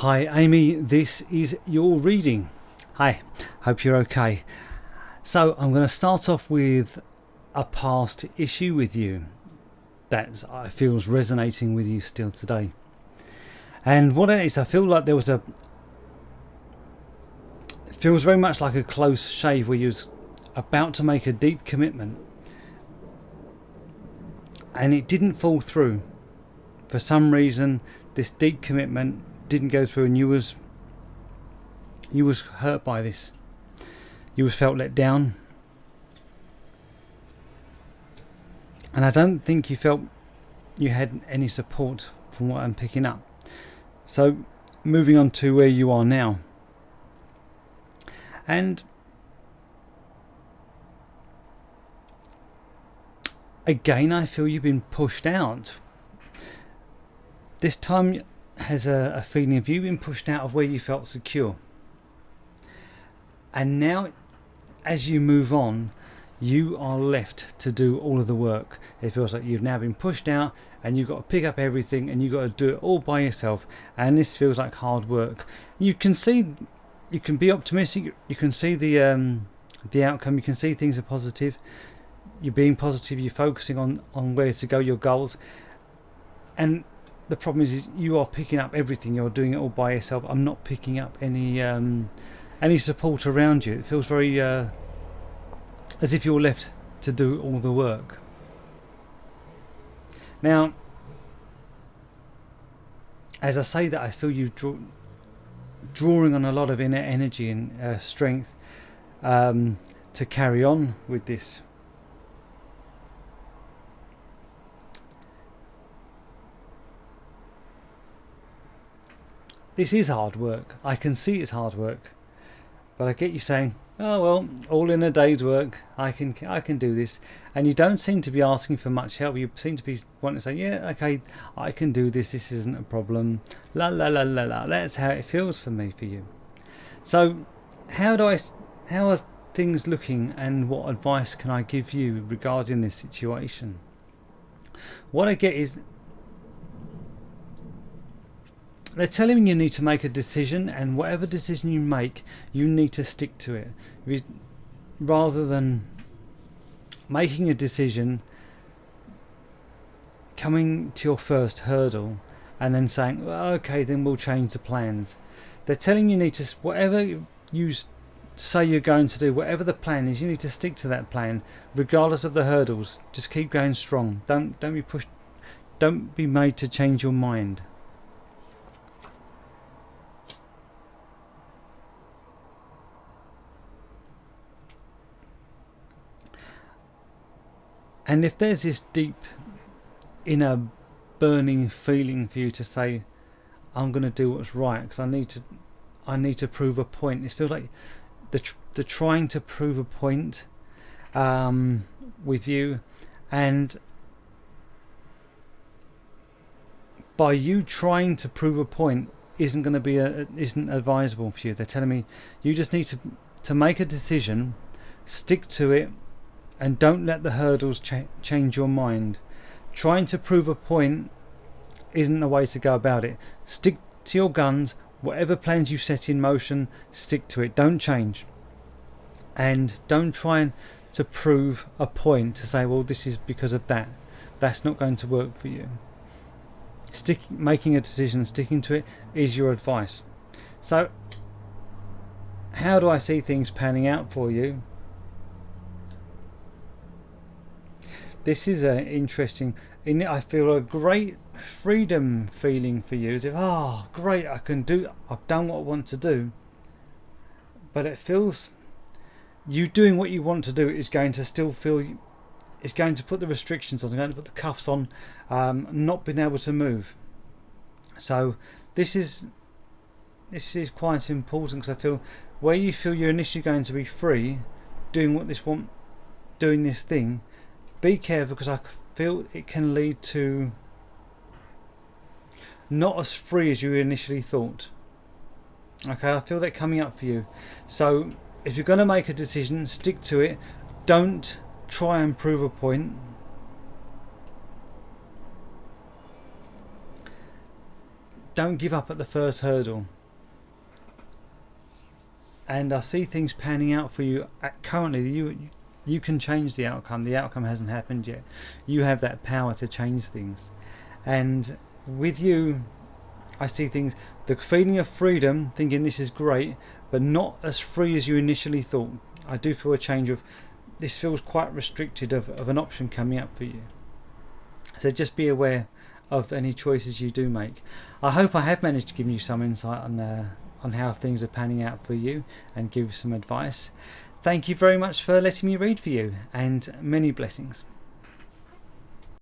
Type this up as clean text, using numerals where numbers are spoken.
Hi Amy, this is your reading. Hi, hope you're okay. So I'm going to start off with a past issue with you that I feel is resonating with you still today. And what it is, I feel like it feels very much like a close shave where you was about to make a deep commitment and it didn't fall through. For some reason, this deep commitment didn't go through, and you was hurt by this. You was felt let down, and I don't think you felt you had any support from what I'm picking up. So moving on to where you are now, and again I feel you've been pushed out. This time has a feeling of you being pushed out of where you felt secure. And now, as you move on, you are left to do all of the work. It feels like you've now been pushed out and you've got to pick up everything and you've got to do it all by yourself. And this feels like hard work. You can be optimistic. You can see the outcome. You can see things are positive. You're being positive. You're focusing on where to go, your goals. And the problem is you are picking up everything. You're doing it all by yourself. I'm not picking up any support around you. It feels very as if you're left to do all the work. Now, as I say that, I feel you drawing on a lot of inner energy and strength to carry on with this. This is hard work. I can see it's hard work, but I get you saying, "Oh well, all in a day's work. I can do this," and you don't seem to be asking for much help. You seem to be wanting to say, "Yeah, okay, I can do this. This isn't a problem." La la la la la. That's how it feels for me for you. So, how are things looking, and what advice can I give you regarding this situation? What I get is, they're telling you need to make a decision, and whatever decision you make, you need to stick to it. Rather than making a decision, coming to your first hurdle, and then saying, well, okay, then we'll change the plans. They're telling you need to, whatever you say you're going to do, whatever the plan is, you need to stick to that plan, regardless of the hurdles. Just keep going strong. Don't be pushed. Don't be made to change your mind. And if there's this deep inner burning feeling for you to say, I'm going to do what's right because I need to prove a point. It feels like the trying to prove a point with you, and by you trying to prove a point isn't going to be isn't advisable for you. They're telling me you just need to make a decision, stick to it, and don't let the hurdles change your mind. Trying to prove a point isn't the way to go about it. Stick to your guns. Whatever plans you set in motion, stick to it. Don't change. And don't try to prove a point to say, well, this is because of that. That's not going to work for you. Making a decision, sticking to it is your advice. So, how do I see things panning out for you? This is interesting. I feel a great freedom feeling for you. Great, I've done what I want to do. But it feels you doing what you want to do is going to still feel, it's going to put the restrictions on, it's going to put the cuffs on, not being able to move. So this is quite important, because I feel where you feel you're initially going to be free, doing this thing, be careful, because I feel it can lead to not as free as you initially thought. Okay, I feel that coming up for you. So if you're going to make a decision, stick to it. Don't try and prove a point. don't give up at the first hurdle. And I see things panning out for you. Currently, you can change the outcome. The outcome hasn't happened yet. You have that power to change things. And with you, I see things, the feeling of freedom, thinking this is great, but not as free as you initially thought. I do feel a change of, this feels quite restricted of an option coming up for you. So just be aware of any choices you do make. I hope I have managed to give you some insight on how things are panning out for you and give you some advice. Thank you very much for letting me read for you, and many blessings.